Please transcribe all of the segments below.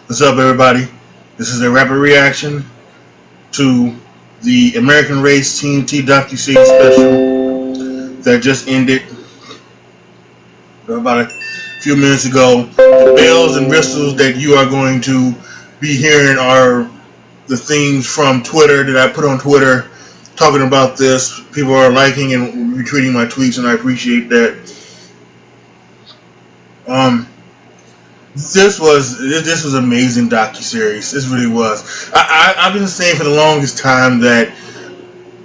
What's up, everybody? This is a rapid reaction to the American Race TNT docu-series special that just ended about a few minutes ago. The bells and whistles that you are going to be hearing are the things from Twitter that I put on Twitter talking about this. People are liking and retweeting my tweets, and I appreciate that. Um, this was an amazing docu-series. This really was. I've been saying for the longest time that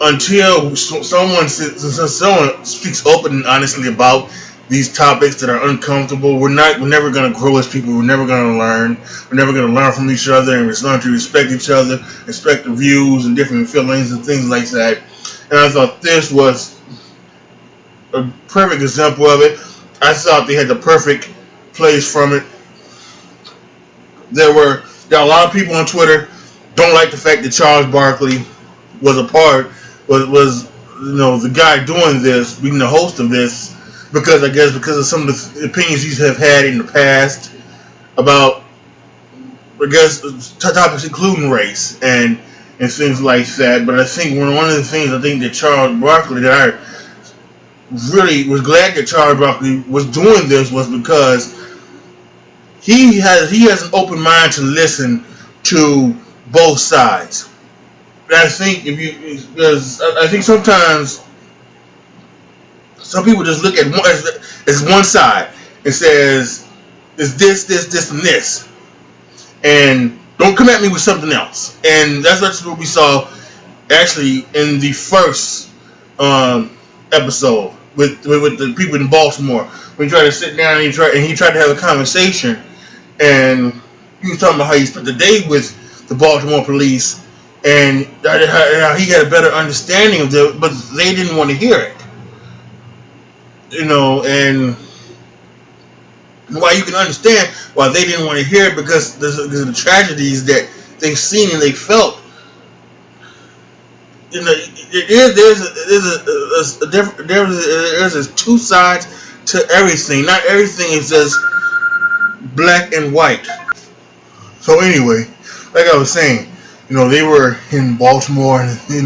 until someone speaks open and honestly about these topics that are uncomfortable, we're never going to grow as people. We're never going to learn. We're never going to learn from each other and learn to respect each other, respect the views and different feelings and things like that. And I thought this was a perfect example of it. I thought they had the perfect place from it. There are a lot of people on Twitter don't like the fact that Charles Barkley was the guy doing this, being the host of this, because of some of the opinions he have had in the past about topics including race and things like that. But I think one of the things that Charles Barkley, that I really was glad that Charles Barkley was doing this, was because he has an open mind to listen to both sides. And I think I think sometimes some people just look at one as one side and says it's this, and this, and don't come at me with something else. And that's what we saw actually in the first episode with the people in Baltimore. We tried to sit down and he tried to have a conversation. And he was talking about how he spent the day with the Baltimore police, and how he had a better understanding of it, but they didn't want to hear it. And why you can understand why they didn't want to hear it, because there's the tragedies that they've seen and they felt. There's two sides to everything. Not everything is just black and white. So anyway, like I was saying, they were in Baltimore, and and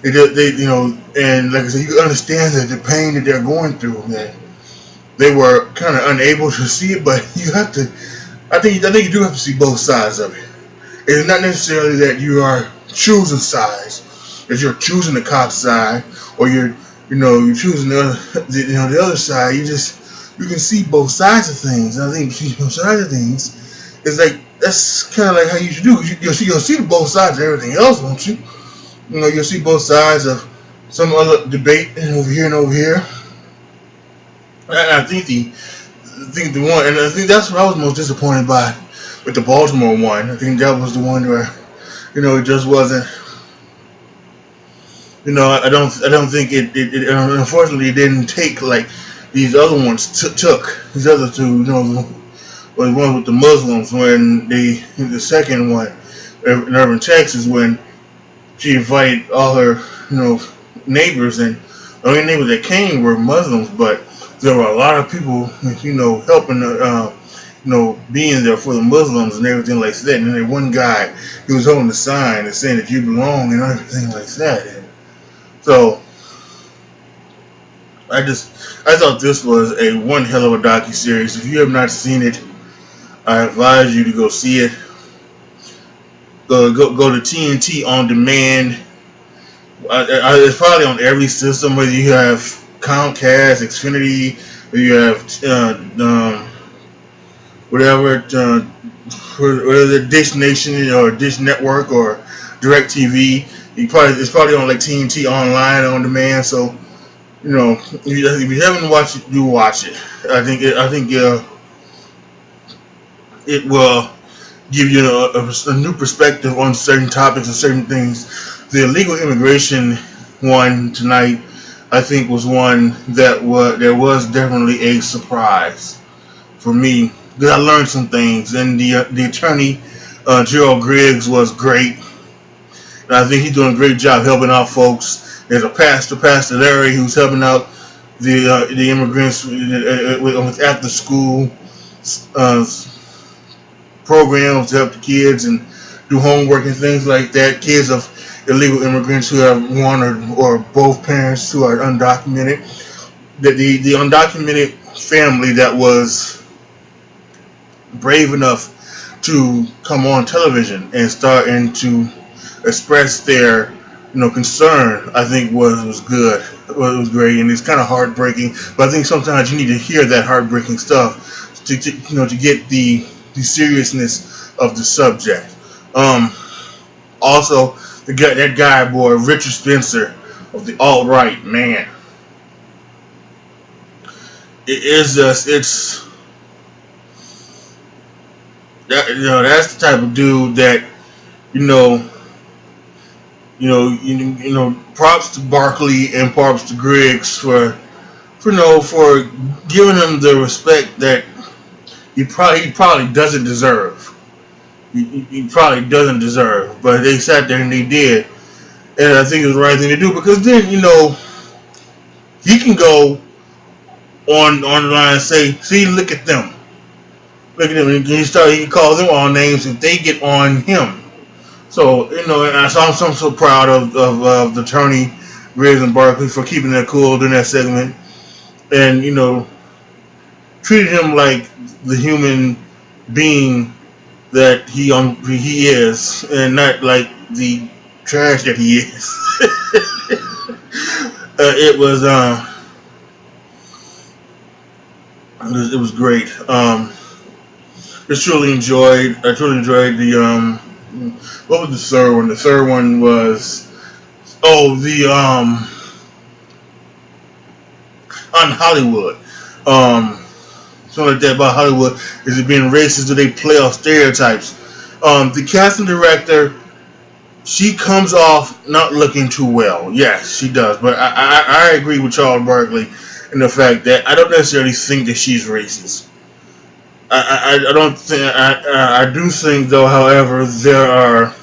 like I said, you can understand the pain that they're going through. That they were kind of unable to see it, but you have to. I think you do have to see both sides of it. It's not necessarily that you are choosing sides, that you're choosing the cop side, or you're choosing the other side. You can see both sides of things. And I think see both sides of things is like, that's kind of like how you should do. You'll see the both sides of everything else, won't you? You'll see both sides of some other debate over here and over here. And I think the one, and I think that's what I was most disappointed by with the Baltimore one. I think that was the one where, it just wasn't. I don't think it unfortunately it didn't take like these other ones took. These other two, was one with the Muslims, when the second one in Urban, Texas, when she invited all her, neighbors, and the only neighbors that came were Muslims, but there were a lot of people, helping, being there for the Muslims and everything like that. And then one guy, he was holding a sign and saying that you belong and everything like that. And so I thought this was a one hell of a docu-series. If you have not seen it, I advise you to go see it. Go to TNT on demand. It's probably on every system, whether you have Comcast, Xfinity, or you have whatever Dish Nation or Dish Network or DirecTV. It's probably on like TNT online on demand. So if you haven't watched it, do watch it. I think it will give you a new perspective on certain topics and certain things. The illegal immigration one tonight, I think, was one that was definitely a surprise for me, because I learned some things. And the attorney, Gerald Griggs, was great. And I think he's doing a great job helping out folks. There's a Pastor Larry, who's helping out the immigrants with after school programs to help the kids and do homework and things like that. Kids of illegal immigrants who have one or both parents who are undocumented. The undocumented family that was brave enough to come on television and start and to express their concern, I think was good. It was great, and it's kind of heartbreaking. But I think sometimes you need to hear that heartbreaking stuff to get the seriousness of the subject. Also, that guy, boy, Richard Spencer of the alt-right, man. It's that's the type of dude that props to Barkley and props to Griggs for giving him the respect that he probably doesn't deserve. He probably doesn't deserve, but they sat there and they did, and I think it was the right thing to do, because then he can go on the line and say, "See, look at them, and he calls them all names if they get on him." So and I'm so proud of the attorney Griggs and Barkley for keeping that cool during that segment, and treated him like the human being that he is, and not like the trash that he is. It was great. I truly enjoyed the what was the third one? The third one was on Hollywood. Something like that about Hollywood. Is it being racist? Do they play off stereotypes? The casting director, she comes off not looking too well. Yes, she does. But I agree with Charles Barkley in the fact that I don't necessarily think that she's racist. I don't think. I do think, though, however, there are,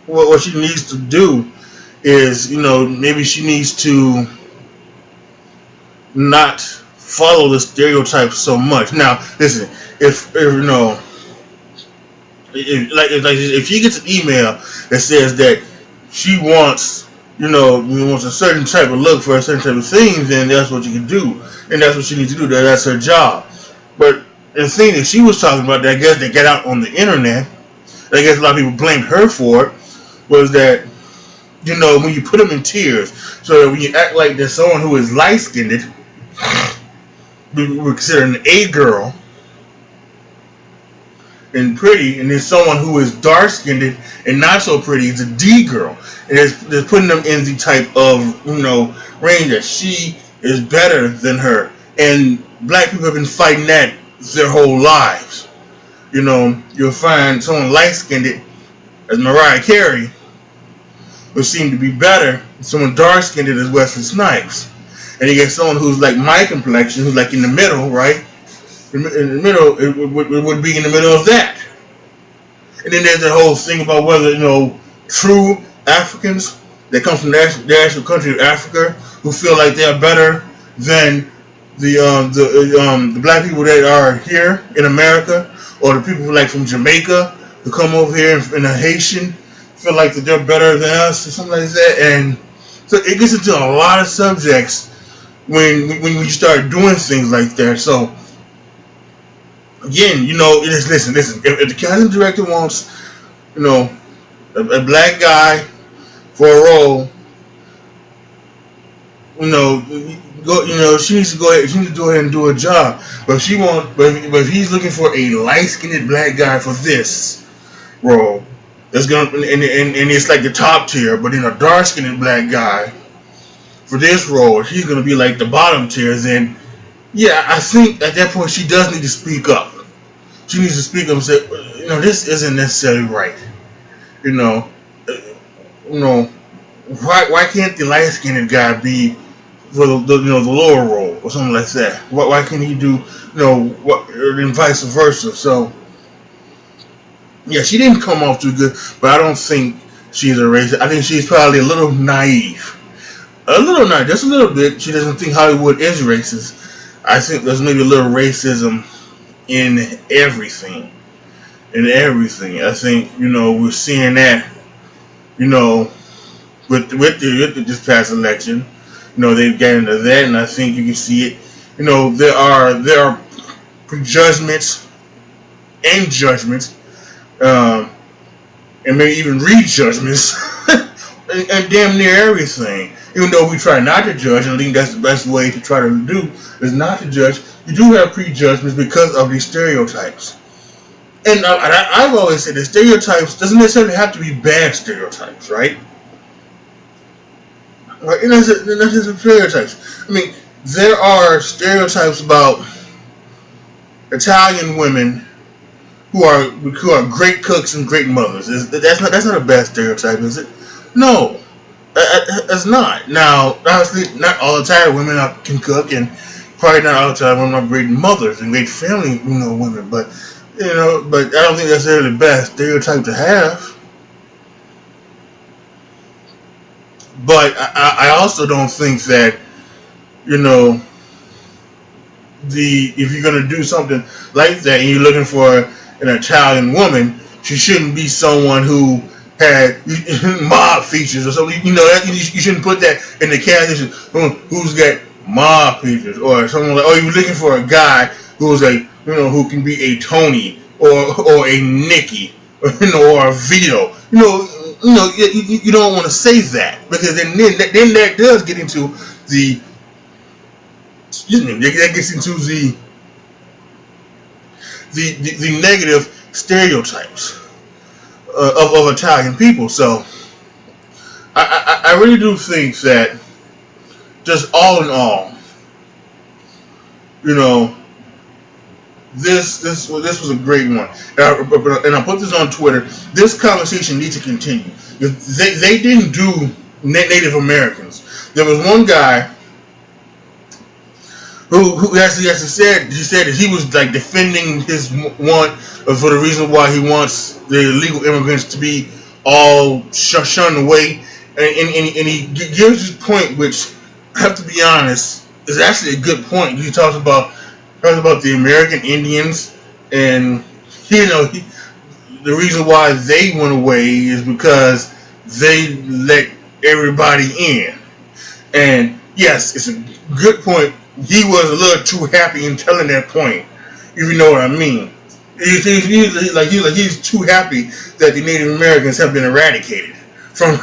what she needs to do is, maybe she needs to not follow the stereotypes so much. Now, listen, if she gets an email that says that she wants, wants a certain type of look for a certain type of thing, then that's what you can do, and that's what she needs to do. That's her job. But the thing that she was talking about, that I guess they got out on the internet, I guess a lot of people blamed her for it, was that when you put them in tiers, so that when you act like there's someone who is light-skinned, we're considering an A girl and pretty, and there's someone who is dark-skinned and not so pretty, it's a D girl, and they're putting them in the type of range that she is better than her, and black people have been fighting that their whole lives. You'll find someone light-skinned as Mariah Carey would seem to be better than someone dark-skinned as Wesley Snipes. And you get someone who's like my complexion, who's like in the middle, right? In the middle, it would be in the middle of that. And then there's the whole thing about whether, true Africans that come from the actual country of Africa, who feel like they're better than the black people that are here in America, or the people like from Jamaica who come over here and a Haitian feel like that they're better than us or something like that. And so it gets into a lot of subjects when you start doing things like that. So again, listen. If the casting director wants, a black guy for a role, she needs to go ahead. She needs to go ahead and do a job. But if if he's looking for a light-skinned black guy for this role, that's gonna and it's like the top tier. But then a dark-skinned black guy for this role, he's gonna be like the bottom tier. Then, yeah, I think at that point she does need to speak up. She needs to speak up and say, this isn't necessarily right. Why can't the light-skinned guy be for the lower role or something like that? Why can't he do and vice versa? So yeah, she didn't come off too good, but I don't think she's a racist. I think she's probably a little naive, just a little bit. She doesn't think Hollywood is racist. I think there's maybe a little racism in everything. In everything. I think, we're seeing that, you know, with this past election. They've gotten into that, and I think you can see it. There are prejudgments and judgments, and maybe even rejudgments, and damn near everything. Even though we try not to judge, and I think that's the best way to try to do is not to judge. You do have prejudgments because of these stereotypes. And I've always said that stereotypes doesn't necessarily have to be bad stereotypes, right? Right? And that's just stereotypes. I mean, there are stereotypes about Italian women who are great cooks and great mothers. That's not a bad stereotype, is it? No, it's not. Now, obviously, not all Italian women can cook, and probably not all Italian women are great mothers and great family, women. But but I don't think that's really the best stereotype to have. But I also don't think that if you're gonna do something like that and you're looking for an Italian woman, she shouldn't be someone who had mob features or something. You shouldn't put that in the category who's got mob features, or someone like, you're looking for a guy who's who can be a Tony or a Nikki or a Vito. You don't want to say that, because then that does get into the that gets into the negative stereotypes of Italian people. So I really do think that, just all in all, this was a great one, and I put this on Twitter. This conversation needs to continue. They didn't do Native Americans. There was one guy who actually said that he was defending his want for the reason why he wants the illegal immigrants to be all shunned away, and he gives his point, which, I have to be honest, is actually a good point. He talks about the American Indians, and the reason why they went away is because they let everybody in. And yes, it's a good point. He was a little too happy in telling that point, if you know what I mean. He's too happy that the Native Americans have been eradicated from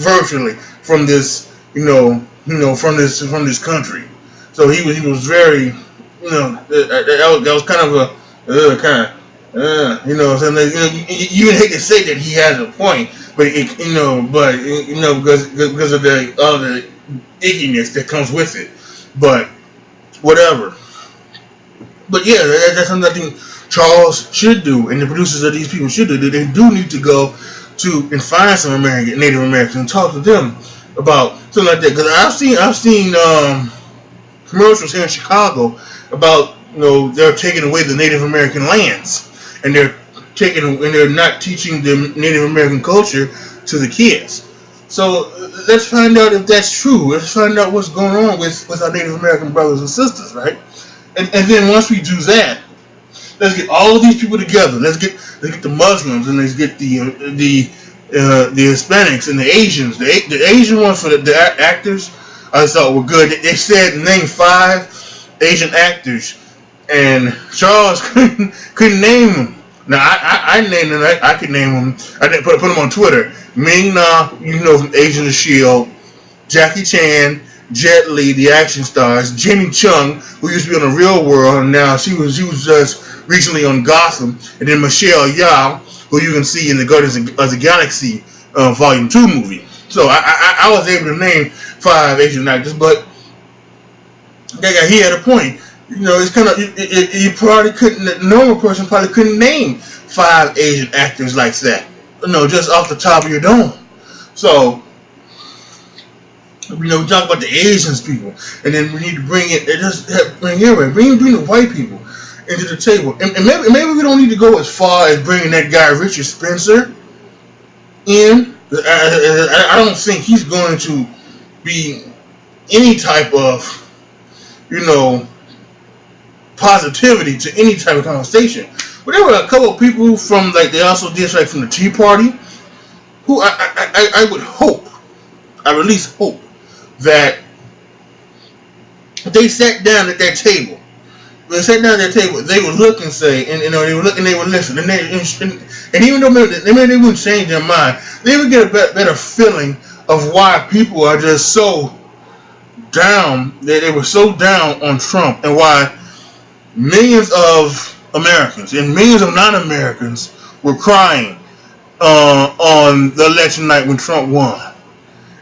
virtually from this from this country. So he was very that was kind of you would hate to say that he has a point, but because of all the ickiness that comes with it. But whatever. But yeah, that's something I think Charles should do, and the producers of these people should do. They do need to go and find some Native Americans and talk to them about something like that. Because I've seen commercials here in Chicago about they're taking away the Native American lands, and they're not teaching the Native American culture to the kids. So let's find out if that's true. Let's find out what's going on with our Native American brothers and sisters, right? And then once we do that, let's get all of these people together. Let's get the Muslims, and let's get the Hispanics and the Asians. The Asian ones for the actors, I thought were good. They said name 5 Asian actors, and Charles couldn't name them. Now I named them. I could name them. I didn't put them on Twitter. Ming Na, from Agents of S.H.I.E.L.D., Jackie Chan, Jet Li, the action stars, Jenny Chung, who used to be on The Real World, and now she was just recently on Gotham, and then Michelle Yeoh, who you can see in the Guardians of the Galaxy Volume 2 movie. So I was able to name 5 Asian actors, but he had a point. It's kind of you probably couldn't. A normal person probably couldn't name 5 Asian actors like that. Just off the top of your dome. So we talk about the Asians people, and then we need to bring the white people into the table, and maybe we don't need to go as far as bringing that guy Richard Spencer in. I don't think he's going to be any type of positivity to any type of conversation. But there were a couple of people from, like, they also did, like, from the Tea Party, who I would hope, I at least hope, that they sat down at that table. When they sat down at that table, they would look and say, and they would look and they would listen, and even though maybe they wouldn't change their mind, they would get a better feeling of why people are just so down. They were so down on Trump, and why millions of Americans and millions of non-Americans were crying on the election night when Trump won.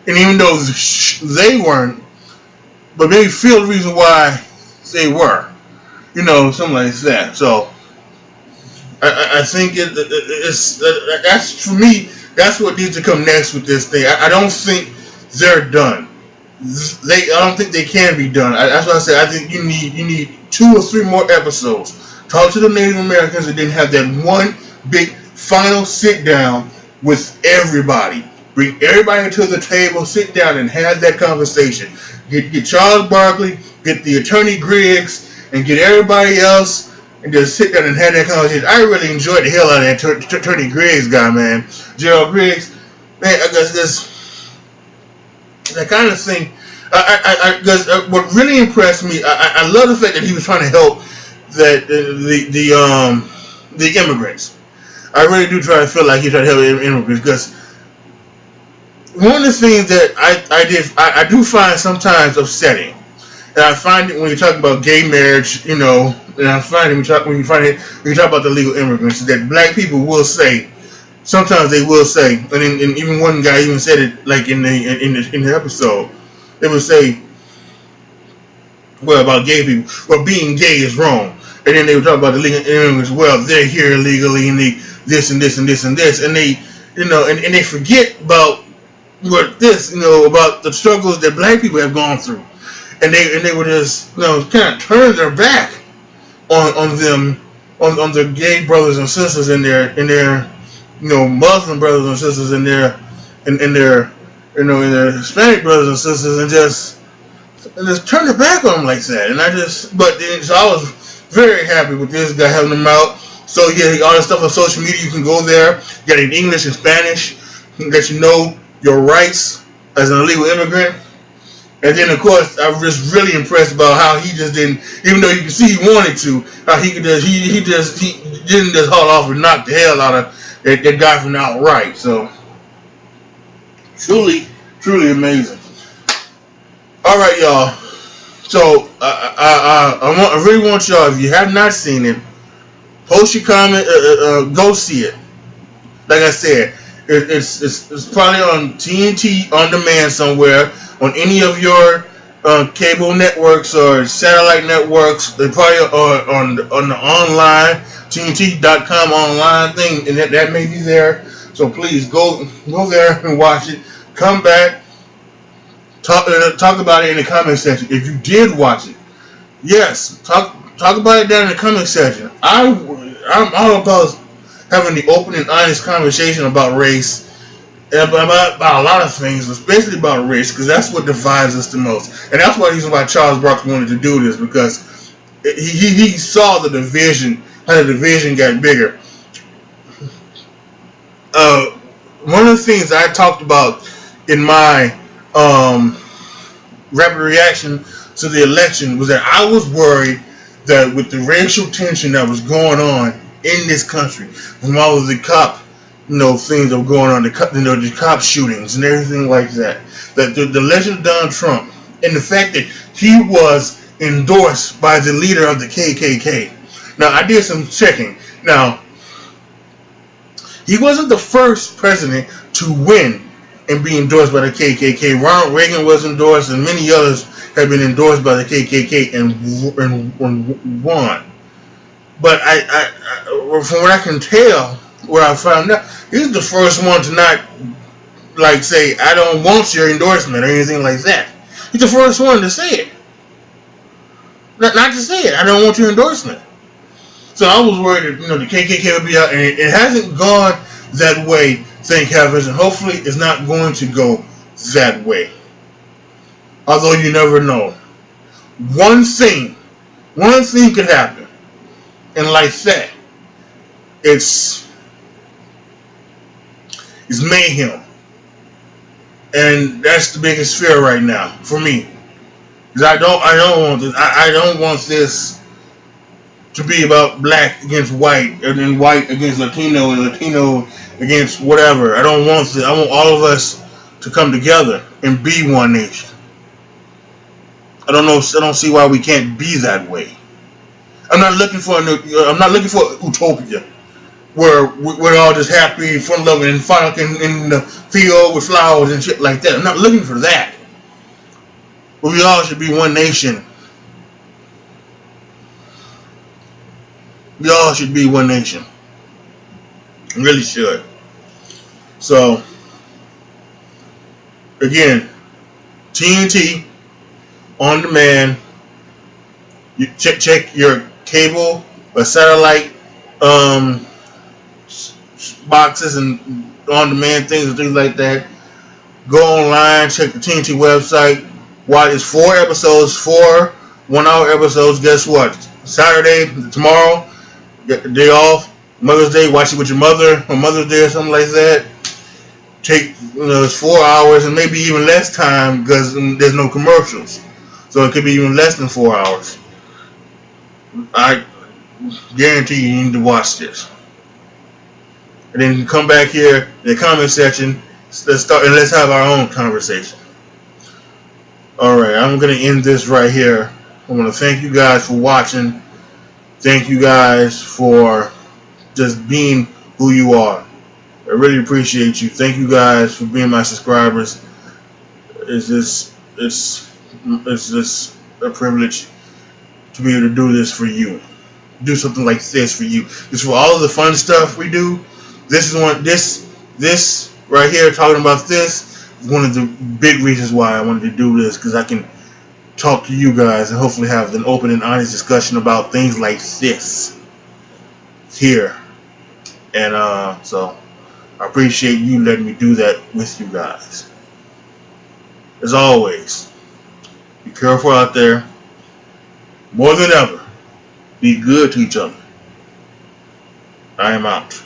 And even though they weren't, but maybe feel the reason why they were, something like that. So I think it's that's, for me, that's what needs to come next with this thing. I don't think they're done. I don't think they can be done. That's why I say I think you need 2 or 3 more episodes. Talk to the Native Americans, and then have that one big final sit down with everybody. Bring everybody to the table, sit down, and have that conversation. Get Charles Barkley, get the Attorney Griggs, and get everybody else, and just sit down and have that conversation. I really enjoyed the hell out of that Attorney Griggs guy, man. Gerald Griggs, man. I guess this that kind of thing. What really impressed me, I love the fact that he was trying to help the immigrants. I really do try to feel like he tried to help immigrants, because one of the things that I do find sometimes upsetting, and I find it when you talk about gay marriage, and I find it when you talk about the legal immigrants, that black people will say, sometimes they will say, and even one guy even said it, like in the episode, they would say, well, about gay people, well, being gay is wrong, and then they would talk about the legal immigrants. Well, they're here illegally, and they this and this and this and this, and they, and they forget about what this, about the struggles that black people have gone through, and they would just, kind of turn their back on them, on their gay brothers and sisters, and their Muslim brothers and sisters, and their Hispanic brothers and sisters, and just turn their back on them like that. And so I was very happy with this guy having them out. So yeah, all the stuff on social media, you can go there, get it in English and Spanish, let you know your rights as an illegal immigrant. And then, of course, I was just really impressed about how he just didn't, even though you can see he wanted to, how he didn't just haul off and knock the hell out of that guy from outright. So truly amazing. All right, y'all. So I really want y'all, if you have not seen it, post your comment. Go see it. Like I said, it's probably on TNT on demand somewhere, on any of your cable networks or satellite networks. They probably are on the online TNT.com online thing, and that may be there. So please go there and watch it. Come back, talk about it in the comment section. If you did watch it, yes, talk about it down in the comment section. I'm all about having the open and honest conversation about race, and about a lot of things, especially about race, because that's what divides us the most. And that's one reason why Charles Barkley wanted to do this, because he saw the division, how the division got bigger. One of the things I talked about in my rapid reaction to the election was that I was worried that with the racial tension that was going on in this country, from all of the cop, things that were going on, the cop shootings and everything like that, that the legend of Donald Trump, and the fact that he was endorsed by the leader of the KKK. Now, I did some checking. Now, he wasn't the first president to win and be endorsed by the KKK. Ronald Reagan was endorsed, and many others have been endorsed by the KKK and won. But I from what I can tell, what I found out, he's the first one to not, like, say, I don't want your endorsement or anything like that. He's the first one to say it. Not to say it, I don't want your endorsement. So I was worried that, the KKK would be out, and it hasn't gone that way, thank heavens, and hopefully it's not going to go that way. Although you never know. One thing One thing could happen, and like that, it's mayhem, and that's the biggest fear right now for me. Because I don't want this. I don't want this to be about black against white, and then white against Latino, and Latino against whatever. I don't want this. I want all of us to come together and be one nation. I don't see why we can't be that way. I'm not looking for utopia where we're all just happy, fun loving, and fun in the field with flowers and shit like that. I'm not looking for that. But we all should be one nation. We all should be one nation. We really should. So, again, TNT on demand. You check your cable or satellite boxes and on demand things and things like that. Go online, check the TNT website. Watch, it's 4 episodes, 4 1-hour episodes. Guess what? Saturday, tomorrow, get the day off. Mother's Day, watch it with your mother on Mother's Day or something like that. Take, it's 4 hours and maybe even less time because there's no commercials. So it could be even less than 4 hours. I guarantee you need to watch this. And then come back here in the comment section. Let's start and let's have our own conversation. Alright, I'm going to end this right here. I want to thank you guys for watching. Thank you guys for just being who you are. I really appreciate you. Thank you guys for being my subscribers. It's just a privilege to be able to do this for you. Do something like this for you. Just for all of the fun stuff we do. This right here, talking about this, is one of the big reasons why I wanted to do this, because I can talk to you guys and hopefully have an open and honest discussion about things like this here. And so I appreciate you letting me do that with you guys. As always, be careful out there. More than ever, be good to each other. I am out.